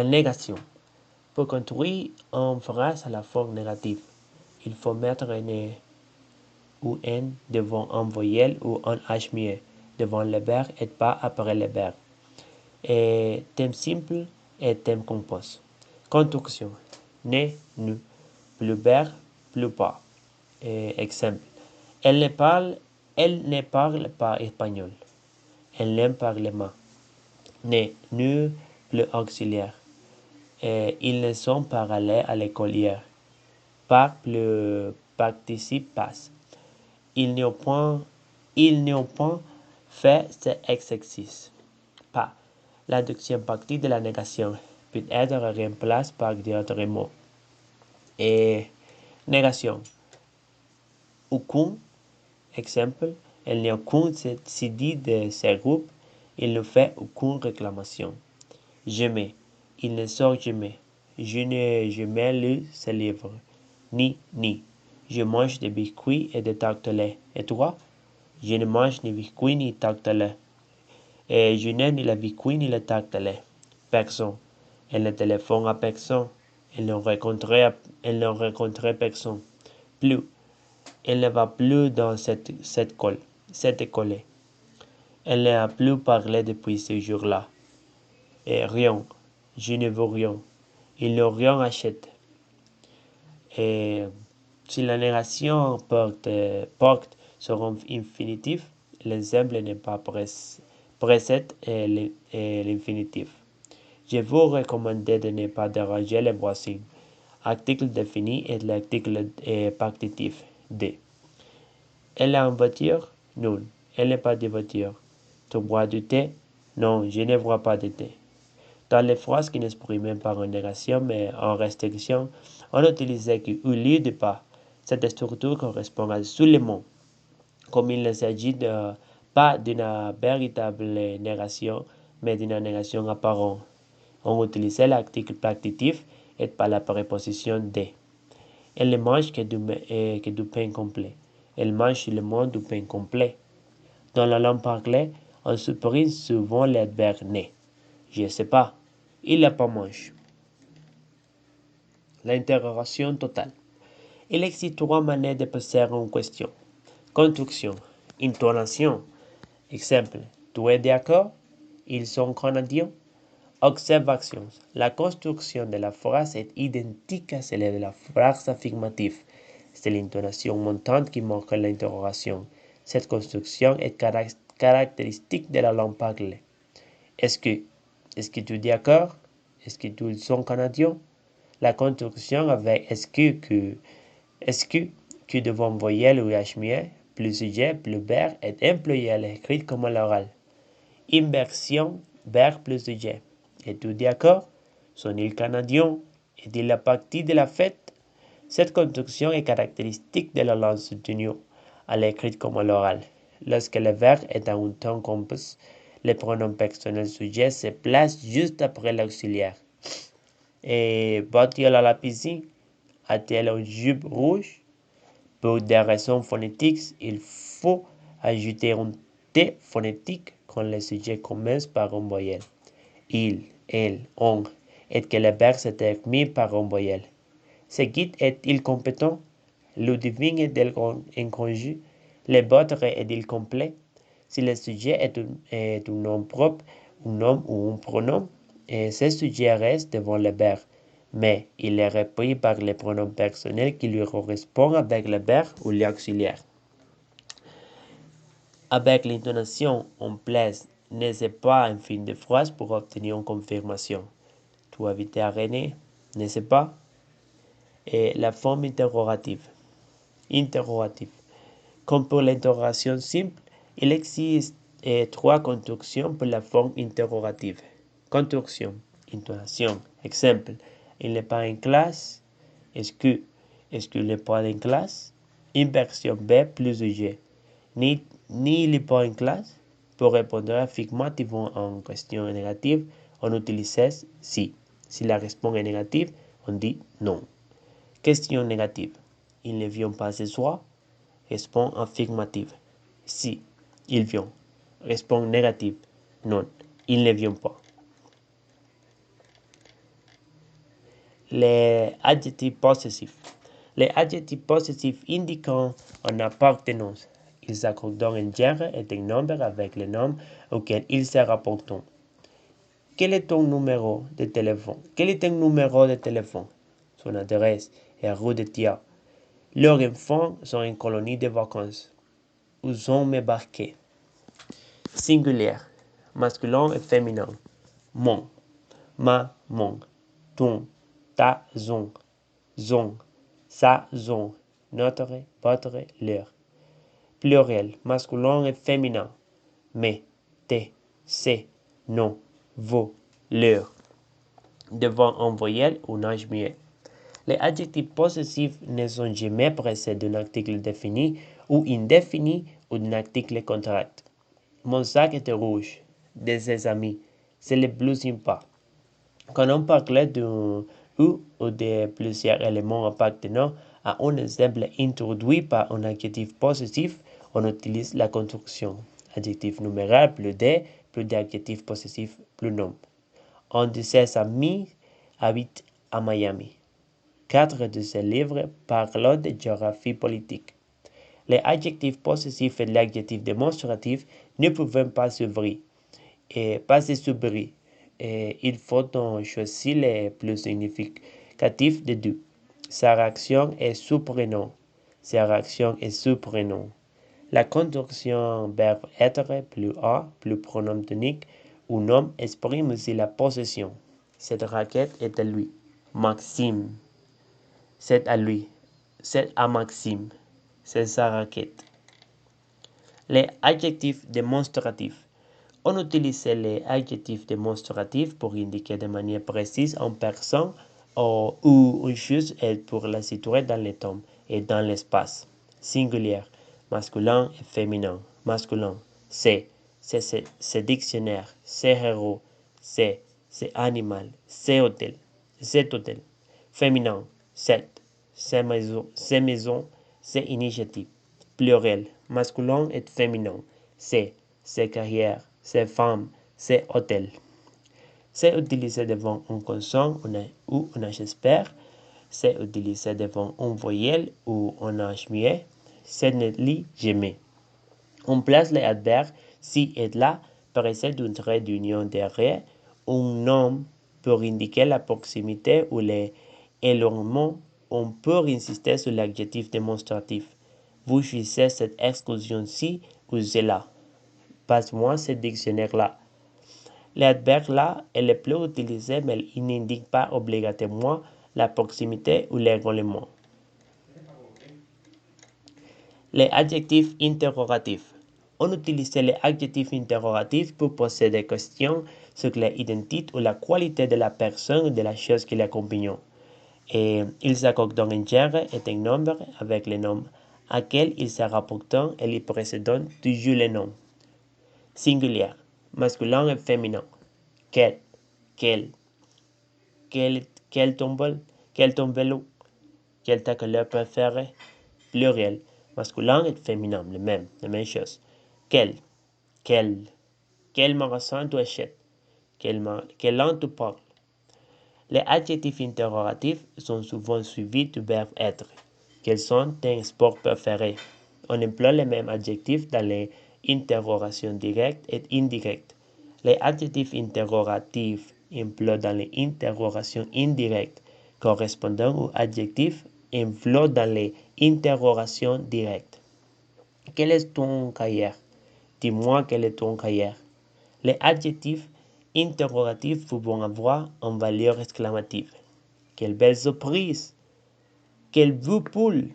La négation. Pour construire une phrase à la forme négative, il faut mettre un E ou N devant un voyelle ou un H muet devant le verbe et pas après le verbe. Et thème simple et thème composé. Construction. Ne, nu, plus verbe, plus pas. Exemple. Elle ne parle pas espagnol. Elle n'aime pas les mains. Ne, nu, plus auxiliaire. Ils ne sont pas allés à l'école hier. Par plus participe passe. Ils n'ont pas fait cet exercice. Pas. La deuxième partie de la négation peut être remplacée par d'autres mots. Et négation. Aucun. Exemple. Elle n'a aucun CD de ce groupe. Il ne fait aucune réclamation. Jamais. Il ne sort jamais. Je n'ai jamais lu ce livre. Ni. Je mange des biscuits et des tartelets. Et toi? Je ne mange ni biscuits ni tartelets. Et je n'aime ni la biscuit ni le tartelet. Personne. Elle ne téléphone à personne. Elle ne rencontrait personne. Plus. Elle ne va plus dans cette école. Elle n'a plus parlé depuis ce jour-là. Et rien. Je ne veux rien. Ils n'ont rien acheté. Et si la négation porte sur un infinitif, l'exemple n'est pas précède l'infinitif. Je vous recommande de ne pas déranger les voisins. Article défini et l'article partitif D. Elle a une voiture? Non, elle n'a pas de voiture. Tu bois du thé? Non, je ne bois pas de thé. Dans les phrases qui n'expriment pas une négation mais en restriction, on utilise que au lieu de pas. Cette structure correspond à seulement. Comme il ne s'agit pas d'une véritable négation, mais d'une négation apparente. On utilise l'article partitif et pas la préposition de. Elle ne mange que du pain complet. Elle mange seulement du pain complet. Dans la langue parlée, on supprime souvent l'adverbe ne. Je ne sais pas. Il n'a pas mangé. L'interrogation totale. Il existe trois manières de poser une question. Construction. Intonation. Exemple. Tu es d'accord? Ils sont canadiens? Observation. La construction de la phrase est identique à celle de la phrase affirmative. C'est l'intonation montante qui marque l'interrogation. Cette construction est caractéristique de la langue parlée. Est-ce que tu es d'accord? Est-ce que tu es canadien? La construction avec est-ce que devant voyelle ou h plus sujet, plus verbe est employé à l'écrit comme à l'oral. Inversion, verbe plus sujet. Es-tu d'accord? Sont-ils canadiens? Est-il la partie de la fête? Cette construction est caractéristique de la langue soutenue, à l'écrit comme à l'oral. Lorsque le verbe est à un temps composé, le pronom personnel sujet se place juste après l'auxiliaire. Et va-t-il à la piscine? A-t-elle une jupe rouge? Pour des raisons phonétiques, il faut ajouter un T phonétique quand le sujet commence par une voyelle. Il, elle, on, et que le verbe se termine par une voyelle. Ce guide est-il compétent? Ludwig est-il inconnu? Le vôtre est-il complet? Si le sujet est un nom propre, un nom ou un pronom, ce sujet reste devant le verbe, mais il est repris par le pronom personnel qui lui correspond avec le verbe ou l'auxiliaire. Avec l'intonation, on place n'est pas un fin de phrase pour obtenir une confirmation. Tu habites à Rennes, n'est-ce pas? Et la forme interrogative. Comme pour l'interrogation simple, il existe trois constructions pour la forme interrogative. Construction, intonation. Exemple, il n'est pas en classe. Est-ce qu'il n'est pas en classe? Inversion B plus G. Ni il n'est pas en classe. Pour répondre affirmativement à une question négative, on utilise si. Si la réponse est négative, on dit non. Question négative. Il ne vient pas ce soir. Réponse affirmative. Si. Il vient. Réponse négative. Non. Il ne vient pas. Les adjectifs possessifs. Les adjectifs possessifs indiquent une appartenance. Ils accordent un genre et un nombre avec le nom auquel ils se rapportent. Quel est ton numéro de téléphone? Quel est ton numéro de téléphone? Son adresse est rue de Tia. Leurs enfants sont en colonie de vacances. Où sont mes barquets? Singulier, masculin et féminin. Mon, ma, mon, ton, ta, zon, sa, zon, notre, votre, leur. Pluriel, masculin et féminin. Mes, tes, ses, nos, vos, leur. Devant un voyelle ou un muet. Les adjectifs possessifs ne sont jamais précédés d'un article défini ou indéfini ou d'un article contract. Mon sac était rouge. De ses amis, c'est le plus sympa. Quand on parle d'un ou de plusieurs éléments appartenant à un ensemble introduit par un adjectif possessif, on utilise la construction adjectif numéral plus d'adjectifs possessifs plus nombre. Un de ses amis habite à Miami. 4 de ses livres parlent de géographie politique. Les adjectifs possessifs et l'adjectif démonstratif ne peuvent pas s'ouvrir et pas se subir. Il faut donc choisir le plus significatif des deux. Sa réaction est sous-prénom. Sa réaction est sous-prénom. La conjonction verbe être plus a, plus pronom tonique ou nom exprime aussi la possession. Cette raquette est à lui. Maxime. C'est à lui. C'est à Maxime. C'est sa raquette. Les adjectifs démonstratifs. On utilise les adjectifs démonstratifs pour indiquer de manière précise une personne ou une chose et pour la situer dans le temps et dans l'espace. Singulier, masculin et féminin. Masculin, c'est dictionnaire, c'est héros, c'est animal, c'est hôtel, cet hôtel. Féminin, c'est maison, c'est initiative. Pluriel, masculin et féminin. C'est carrière, c'est femme, c'est hôtel. C'est utilisé devant une consonne ou un j'espère. C'est utilisé devant une voyelle ou un muet. C'est ne lit jamais. On place les adverbes si et là précède d'un trait d'union derrière un nom pour indiquer la proximité ou l'éloignement. On peut insister sur l'adjectif démonstratif. Vous choisissez cette exclusion-ci ou cela. Passe-moi ce dictionnaire-là. L'adverbe là est le plus utilisé, mais il n'indique pas obligatoirement la proximité ou l'éloignement. Les adjectifs interrogatifs. On utilise les adjectifs interrogatifs pour poser des questions sur l'identité ou la qualité de la personne ou de la chose qui l'accompagne. Et ils accordent un genre et un nombre avec le nom à quel ils se rapportent et ils précèdent toujours le nom. Singulier, masculin et féminin. Quel ton vélo, quelle ta couleur préférée. Pluriel, masculin et féminin, la même chose. Quel magasin tu achètes, quelle langue tu parles. Les adjectifs interrogatifs sont souvent suivis du verbe être. Quels sont tes sports préférés? On emploie les mêmes adjectifs dans les interrogations directes et indirectes. Les adjectifs interrogatifs employés dans les interrogations indirectes correspondant aux adjectifs employés dans les interrogations directes. Quel est ton cahier? Dis-moi quel est ton cahier. Les adjectifs interrogatifs pouvant avoir une valeur exclamative. Quelle belle surprise! Quelle beau poule!